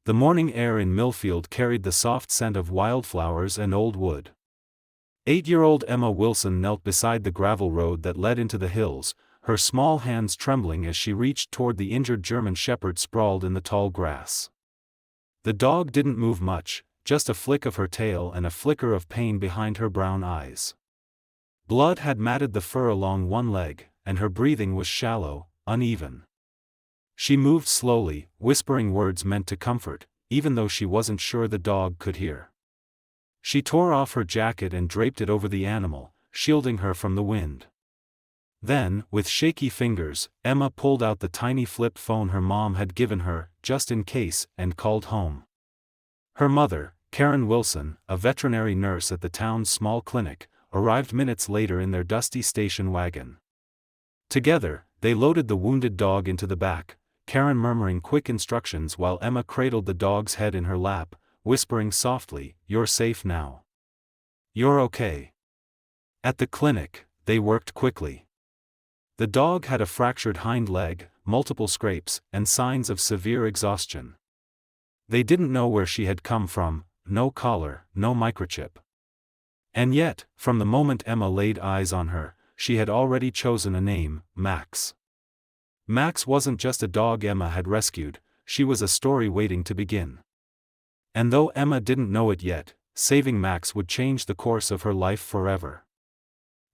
The morning air in Millfield carried the soft scent of wildflowers and old wood. 8-year-old Emma Wilson knelt beside the gravel road that led into the hills, her small hands trembling as she reached toward the injured German shepherd sprawled in the tall grass. The dog didn't move much, just a flick of her tail and a flicker of pain behind her brown eyes. Blood had matted the fur along one leg, and her breathing was shallow, uneven. She moved slowly, whispering words meant to comfort, even though she wasn't sure the dog could hear. She tore off her jacket and draped it over the animal, shielding her from the wind. Then, with shaky fingers, Emma pulled out the tiny flip phone her mom had given her, just in case, and called home. Her mother, Karen Wilson, a veterinary nurse at the town's small clinic, arrived minutes later in their dusty station wagon. Together, they loaded the wounded dog into the back, Karen murmuring quick instructions while Emma cradled the dog's head in her lap, whispering softly, "You're safe now. You're okay." At the clinic, they worked quickly. The dog had a fractured hind leg, multiple scrapes, and signs of severe exhaustion. They didn't know where she had come from, no collar, no microchip. And yet, from the moment Emma laid eyes on her, she had already chosen a name, Max. Max wasn't just a dog Emma had rescued, she was a story waiting to begin. And though Emma didn't know it yet, saving Max would change the course of her life forever.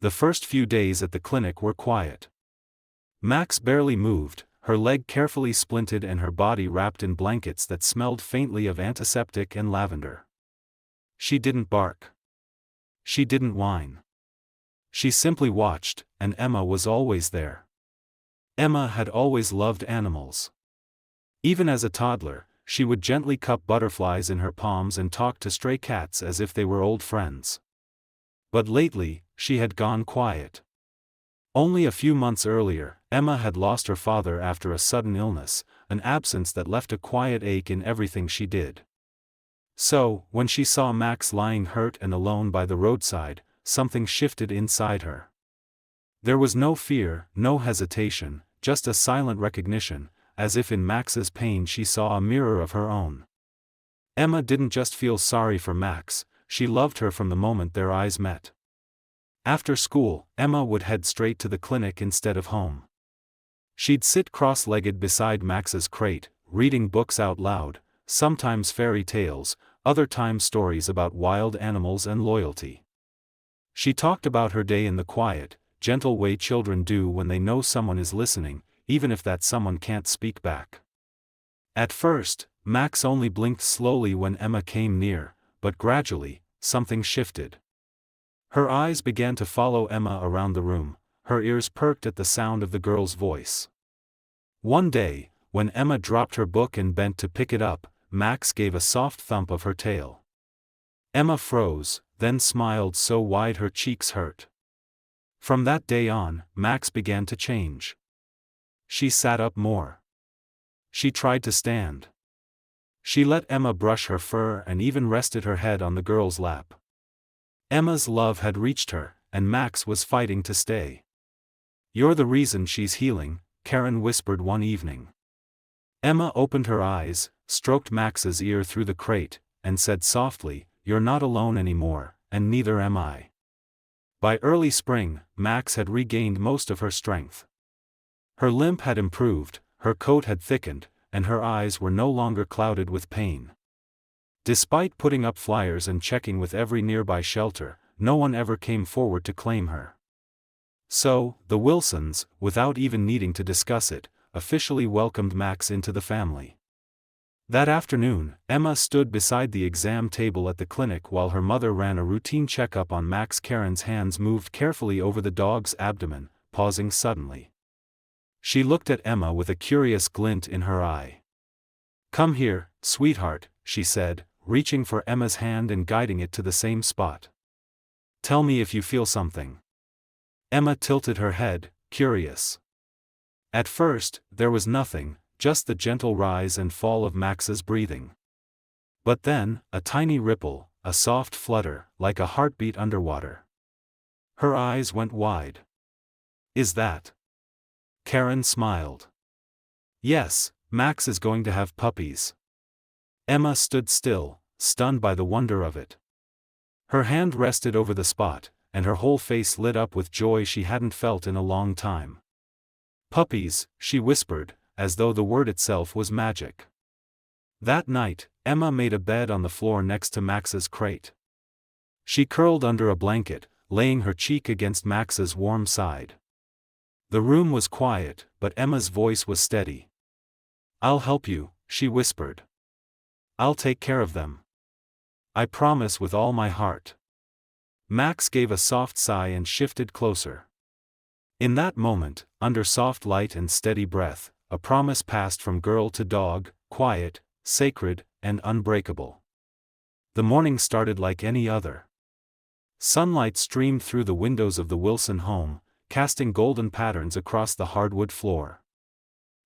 The first few days at the clinic were quiet. Max barely moved, her leg carefully splinted and her body wrapped in blankets that smelled faintly of antiseptic and lavender. She didn't bark. She didn't whine. She simply watched, and Emma was always there. Emma had always loved animals. Even as a toddler, she would gently cup butterflies in her palms and talk to stray cats as if they were old friends. But lately, she had gone quiet. Only a few months earlier, Emma had lost her father after a sudden illness, an absence that left a quiet ache in everything she did. So, when she saw Max lying hurt and alone by the roadside, something shifted inside her. There was no fear, no hesitation, just a silent recognition, as if in Max's pain she saw a mirror of her own. Emma didn't just feel sorry for Max, she loved her from the moment their eyes met. After school, Emma would head straight to the clinic instead of home. She'd sit cross-legged beside Max's crate, reading books out loud, sometimes fairy tales, other times stories about wild animals and loyalty. She talked about her day in the quiet, gentle way children do when they know someone is listening, even if that someone can't speak back. At first, Max only blinked slowly when Emma came near, but gradually, something shifted. Her eyes began to follow Emma around the room, her ears perked at the sound of the girl's voice. One day, when Emma dropped her book and bent to pick it up, Max gave a soft thump of her tail. Emma froze, then smiled so wide her cheeks hurt. From that day on, Max began to change. She sat up more. She tried to stand. She let Emma brush her fur and even rested her head on the girl's lap. Emma's love had reached her, and Max was fighting to stay. "You're the reason she's healing," Karen whispered one evening. Emma opened her eyes, stroked Max's ear through the crate, and said softly, "You're not alone anymore, and neither am I." By early spring, Max had regained most of her strength. Her limp had improved, her coat had thickened, and her eyes were no longer clouded with pain. Despite putting up flyers and checking with every nearby shelter, no one ever came forward to claim her. So, the Wilsons, without even needing to discuss it, officially welcomed Max into the family. That afternoon, Emma stood beside the exam table at the clinic while her mother ran a routine checkup on Max. Karen's hands moved carefully over the dog's abdomen, pausing suddenly. She looked at Emma with a curious glint in her eye. "Come here, sweetheart," she said, reaching for Emma's hand and guiding it to the same spot. "Tell me if you feel something." Emma tilted her head, curious. At first, there was nothing, just the gentle rise and fall of Max's breathing. But then, a tiny ripple, a soft flutter, like a heartbeat underwater. Her eyes went wide. "Is that?" Karen smiled. "Yes, Max is going to have puppies." Emma stood still, stunned by the wonder of it. Her hand rested over the spot, and her whole face lit up with joy she hadn't felt in a long time. "Puppies," she whispered, as though the word itself was magic. That night, Emma made a bed on the floor next to Max's crate. She curled under a blanket, laying her cheek against Max's warm side. The room was quiet, but Emma's voice was steady. "I'll help you," she whispered. "I'll take care of them. I promise with all my heart." Max gave a soft sigh and shifted closer. In that moment, under soft light and steady breath, a promise passed from girl to dog, quiet, sacred, and unbreakable. The morning started like any other. Sunlight streamed through the windows of the Wilson home, casting golden patterns across the hardwood floor.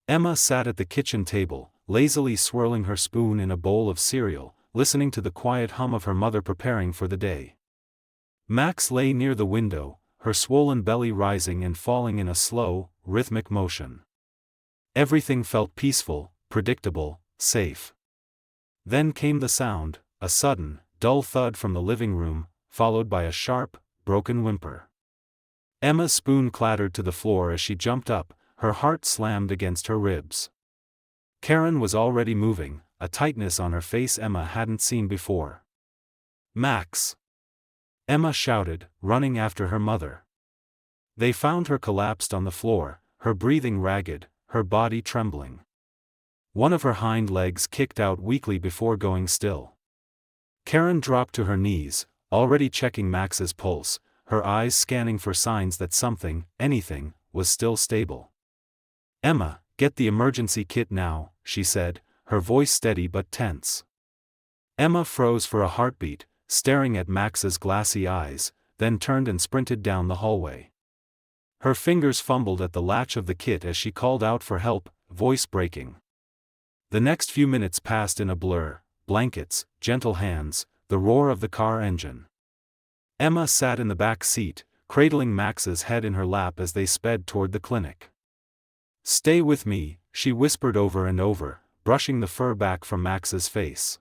Emma sat at the kitchen table, lazily swirling her spoon in a bowl of cereal, listening to the quiet hum of her mother preparing for the day. Max lay near the window, her swollen belly rising and falling in a slow, rhythmic motion. Everything felt peaceful, predictable, safe. Then came the sound, a sudden, dull thud from the living room, followed by a sharp, broken whimper. Emma's spoon clattered to the floor as she jumped up, her heart slammed against her ribs. Karen was already moving, a tightness on her face Emma hadn't seen before. "Max!" Emma shouted, running after her mother. They found her collapsed on the floor, her breathing ragged, her body trembling. One of her hind legs kicked out weakly before going still. Karen dropped to her knees, already checking Max's pulse, her eyes scanning for signs that something, anything, was still stable. "Emma, get the emergency kit now," she said, her voice steady but tense. Emma froze for a heartbeat, staring at Max's glassy eyes, then turned and sprinted down the hallway. Her fingers fumbled at the latch of the kit as she called out for help, voice breaking. The next few minutes passed in a blur: blankets, gentle hands, the roar of the car engine. Emma sat in the back seat, cradling Max's head in her lap as they sped toward the clinic. "Stay with me," she whispered over and over, brushing the fur back from Max's face.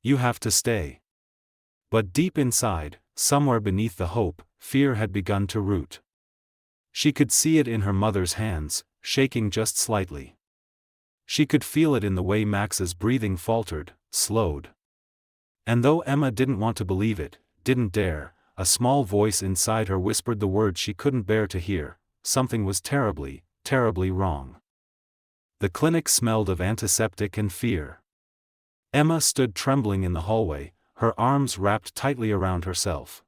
"You have to stay." But deep inside, somewhere beneath the hope, fear had begun to root. She could see it in her mother's hands, shaking just slightly. She could feel it in the way Max's breathing faltered, slowed. And though Emma didn't want to believe it, didn't dare, a small voice inside her whispered the words she couldn't bear to hear: something was terribly, terribly wrong. The clinic smelled of antiseptic and fear. Emma stood trembling in the hallway, her arms wrapped tightly around herself.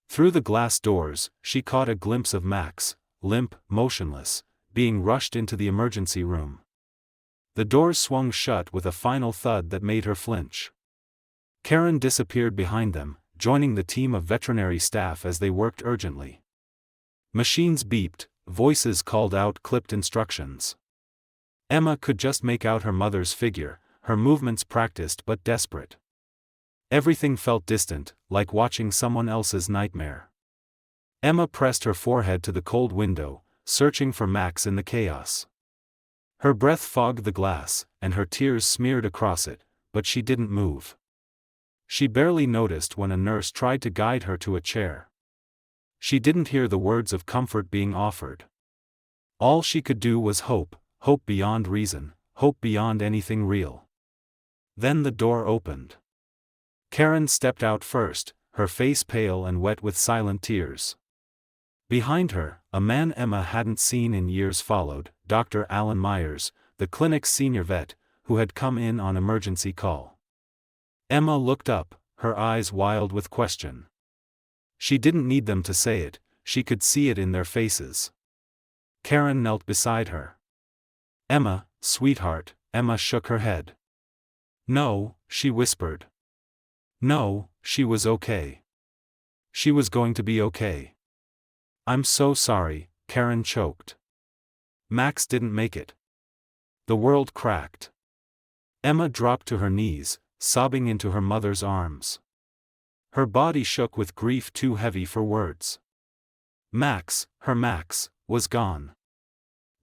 Through the glass doors, she caught a glimpse of Max, limp, motionless, being rushed into the emergency room. The doors swung shut with a final thud that made her flinch. Karen disappeared behind them, joining the team of veterinary staff as they worked urgently. Machines beeped, voices called out clipped instructions. Emma could just make out her mother's figure, her movements practiced but desperate. Everything felt distant, like watching someone else's nightmare. Emma pressed her forehead to the cold window, searching for Max in the chaos. Her breath fogged the glass, and her tears smeared across it, but she didn't move. She barely noticed when a nurse tried to guide her to a chair. She didn't hear the words of comfort being offered. All she could do was hope, hope beyond reason, hope beyond anything real. Then the door opened. Karen stepped out first, her face pale and wet with silent tears. Behind her, a man Emma hadn't seen in years followed, Dr. Alan Myers, the clinic's senior vet, who had come in on emergency call. Emma looked up, her eyes wild with question. She didn't need them to say it, she could see it in their faces. Karen knelt beside her. "Emma, sweetheart," Emma shook her head. "No," she whispered. No, she was okay. She was going to be okay. "I'm so sorry," Karen choked. "Max didn't make it." The world cracked. Emma dropped to her knees, sobbing into her mother's arms. Her body shook with grief too heavy for words. Max, her Max, was gone.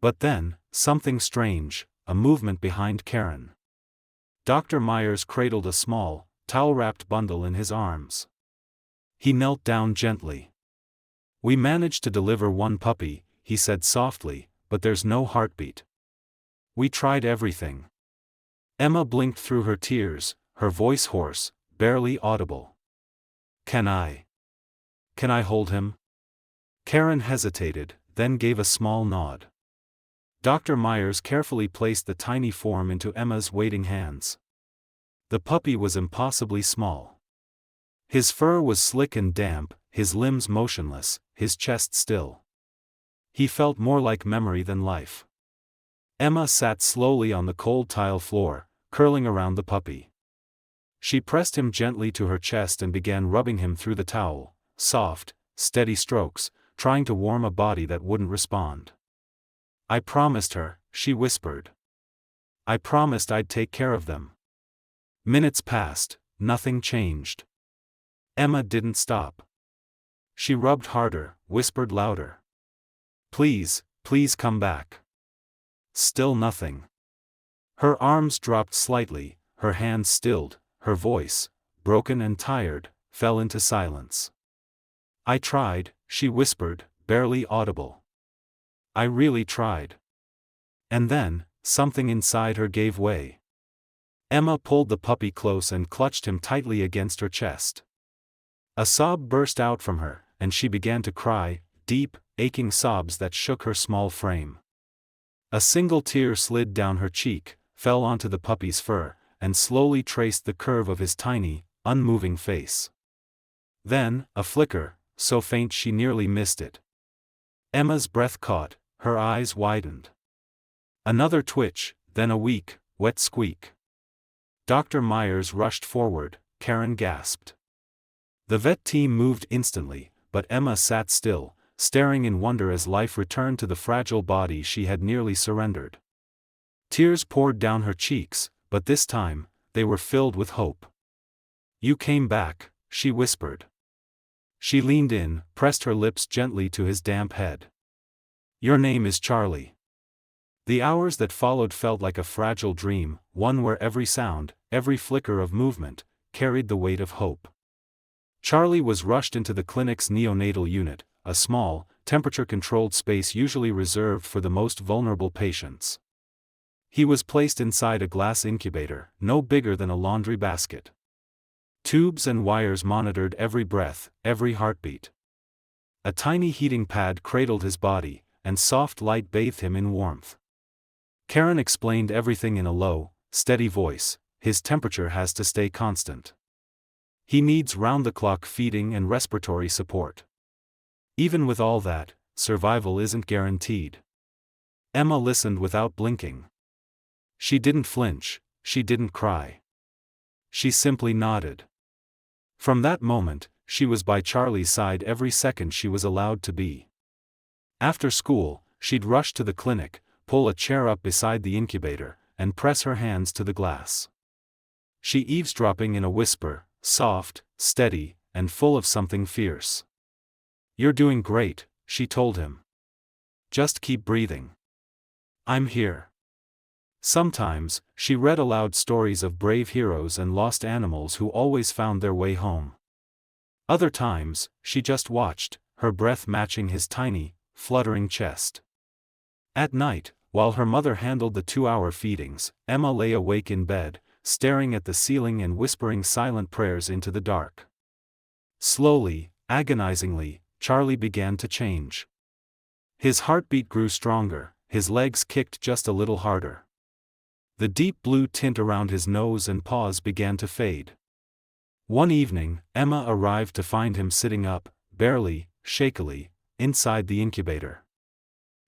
But then, something strange, a movement behind Karen. Dr. Myers cradled a small, towel-wrapped bundle in his arms. He knelt down gently. "We managed to deliver one puppy," he said softly, "but there's no heartbeat. We tried everything." Emma blinked through her tears, her voice hoarse, barely audible. Can I hold him?" Karen hesitated, then gave a small nod. Dr. Myers carefully placed the tiny form into Emma's waiting hands. The puppy was impossibly small. His fur was slick and damp, his limbs motionless, his chest still. He felt more like memory than life. Emma sat slowly on the cold tile floor, curling around the puppy. She pressed him gently to her chest and began rubbing him through the towel, soft, steady strokes, trying to warm a body that wouldn't respond. "I promised her," she whispered. "I promised I'd take care of them." Minutes passed, nothing changed. Emma didn't stop. She rubbed harder, whispered louder. Please come back." Still nothing. Her arms dropped slightly, her hands stilled, her voice, broken and tired, fell into silence. "I tried," she whispered, barely audible. "I really tried." And then, something inside her gave way. Emma pulled the puppy close and clutched him tightly against her chest. A sob burst out from her, and she began to cry, deep, aching sobs that shook her small frame. A single tear slid down her cheek, fell onto the puppy's fur, and slowly traced the curve of his tiny, unmoving face. Then, a flicker, so faint she nearly missed it. Emma's breath caught, her eyes widened. Another twitch, then a weak, wet squeak. Dr. Myers rushed forward, Karen gasped. The vet team moved instantly, but Emma sat still, staring in wonder as life returned to the fragile body she had nearly surrendered. Tears poured down her cheeks, but this time, they were filled with hope. "You came back," she whispered. She leaned in, pressed her lips gently to his damp head. "Your name is Charlie." The hours that followed felt like a fragile dream, one where every sound, every flicker of movement, carried the weight of hope. Charlie was rushed into the clinic's neonatal unit, a small, temperature-controlled space usually reserved for the most vulnerable patients. He was placed inside a glass incubator, no bigger than a laundry basket. Tubes and wires monitored every breath, every heartbeat. A tiny heating pad cradled his body, and soft light bathed him in warmth. Karen explained everything in a low, steady voice. "His temperature has to stay constant. He needs round-the-clock feeding and respiratory support. Even with all that, survival isn't guaranteed." Emma listened without blinking. She didn't flinch, she didn't cry. She simply nodded. From that moment, she was by Charlie's side every second she was allowed to be. After school, she'd rush to the clinic, pull a chair up beside the incubator, and press her hands to the glass. She eavesdropping in a whisper, soft, steady, and full of something fierce. "You're doing great," she told him. "Just keep breathing. I'm here." Sometimes, she read aloud stories of brave heroes and lost animals who always found their way home. Other times, she just watched, her breath matching his tiny, fluttering chest. At night, while her mother handled the 2-hour feedings, Emma lay awake in bed, staring at the ceiling and whispering silent prayers into the dark. Slowly, agonizingly, Charlie began to change. His heartbeat grew stronger, his legs kicked just a little harder. The deep blue tint around his nose and paws began to fade. One evening, Emma arrived to find him sitting up, barely, shakily, inside the incubator.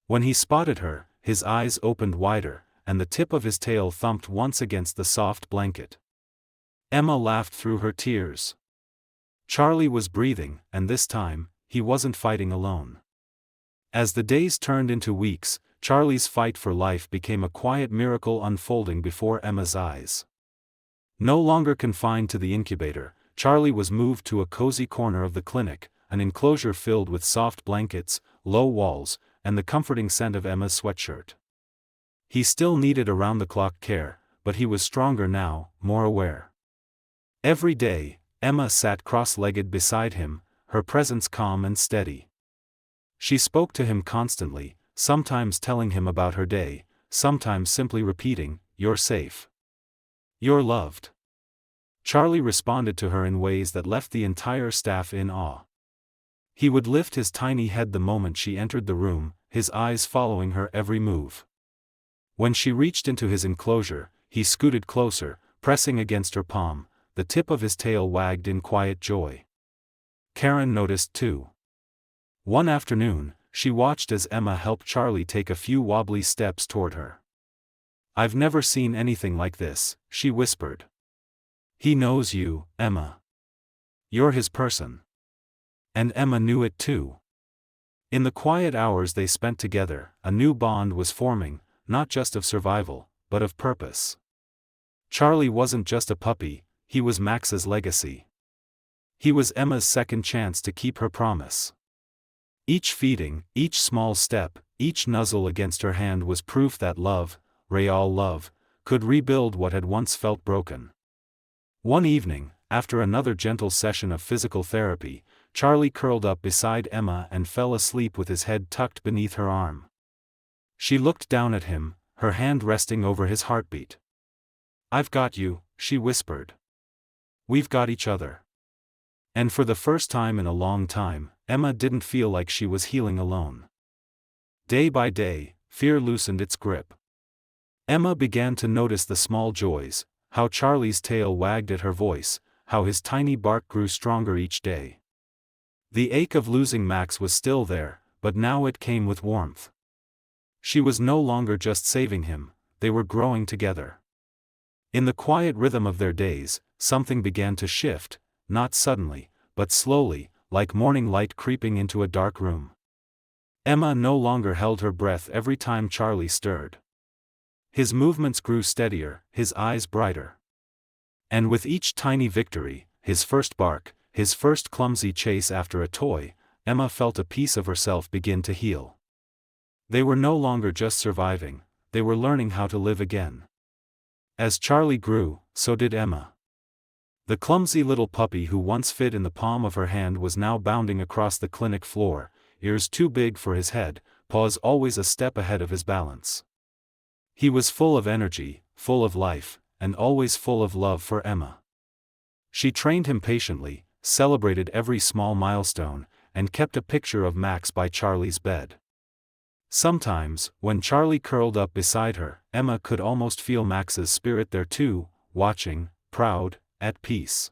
When he spotted her, his eyes opened wider, and the tip of his tail thumped once against the soft blanket. Emma laughed through her tears. Charlie was breathing, and this time, he wasn't fighting alone. As the days turned into weeks, Charlie's fight for life became a quiet miracle unfolding before Emma's eyes. No longer confined to the incubator, Charlie was moved to a cozy corner of the clinic, an enclosure filled with soft blankets, low walls, and the comforting scent of Emma's sweatshirt. He still needed around-the-clock care, but he was stronger now, more aware. Every day, Emma sat cross-legged beside him, her presence calm and steady. She spoke to him constantly, sometimes telling him about her day, sometimes simply repeating, "You're safe. You're loved." Charlie responded to her in ways that left the entire staff in awe. He would lift his tiny head the moment she entered the room, his eyes following her every move. When she reached into his enclosure, he scooted closer, pressing against her palm, the tip of his tail wagged in quiet joy. Karen noticed too. One afternoon, she watched as Emma helped Charlie take a few wobbly steps toward her. "I've never seen anything like this," she whispered. "He knows you, Emma. You're his person." And Emma knew it too. In the quiet hours they spent together, a new bond was forming, not just of survival, but of purpose. Charlie wasn't just a puppy, he was Max's legacy. He was Emma's second chance to keep her promise. Each feeding, each small step, each nuzzle against her hand was proof that love, real love, could rebuild what had once felt broken. One evening, after another gentle session of physical therapy, Charlie curled up beside Emma and fell asleep with his head tucked beneath her arm. She looked down at him, her hand resting over his heartbeat. "I've got you," she whispered. "We've got each other." And for the first time in a long time, Emma didn't feel like she was healing alone. Day by day, fear loosened its grip. Emma began to notice the small joys, how Charlie's tail wagged at her voice, how his tiny bark grew stronger each day. The ache of losing Max was still there, but now it came with warmth. She was no longer just saving him, they were growing together. In the quiet rhythm of their days, something began to shift, not suddenly, but slowly, like morning light creeping into a dark room. Emma no longer held her breath every time Charlie stirred. His movements grew steadier, his eyes brighter. And with each tiny victory, his first bark, his first clumsy chase after a toy, Emma felt a piece of herself begin to heal. They were no longer just surviving, they were learning how to live again. As Charlie grew, so did Emma. The clumsy little puppy who once fit in the palm of her hand was now bounding across the clinic floor, ears too big for his head, paws always a step ahead of his balance. He was full of energy, full of life, and always full of love for Emma. She trained him patiently, celebrated every small milestone, and kept a picture of Max by Charlie's bed. Sometimes, when Charlie curled up beside her, Emma could almost feel Max's spirit there too, watching, proud, at peace.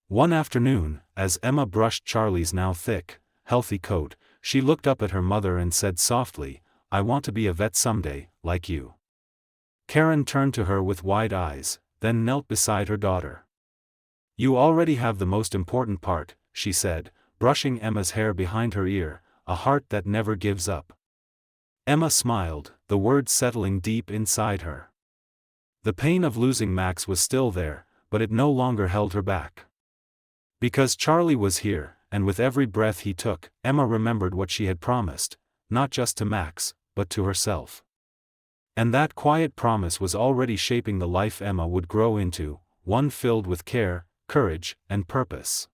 One afternoon, as Emma brushed Charlie's now thick, healthy coat, she looked up at her mother and said softly, "I want to be a vet someday, like you." Karen turned to her with wide eyes, then knelt beside her daughter. "You already have the most important part," she said, brushing Emma's hair behind her ear, "a heart that never gives up." Emma smiled, the words settling deep inside her. The pain of losing Max was still there, but it no longer held her back. Because Charlie was here, and with every breath he took, Emma remembered what she had promised, not just to Max, but to herself. And that quiet promise was already shaping the life Emma would grow into, one filled with care, courage, and purpose.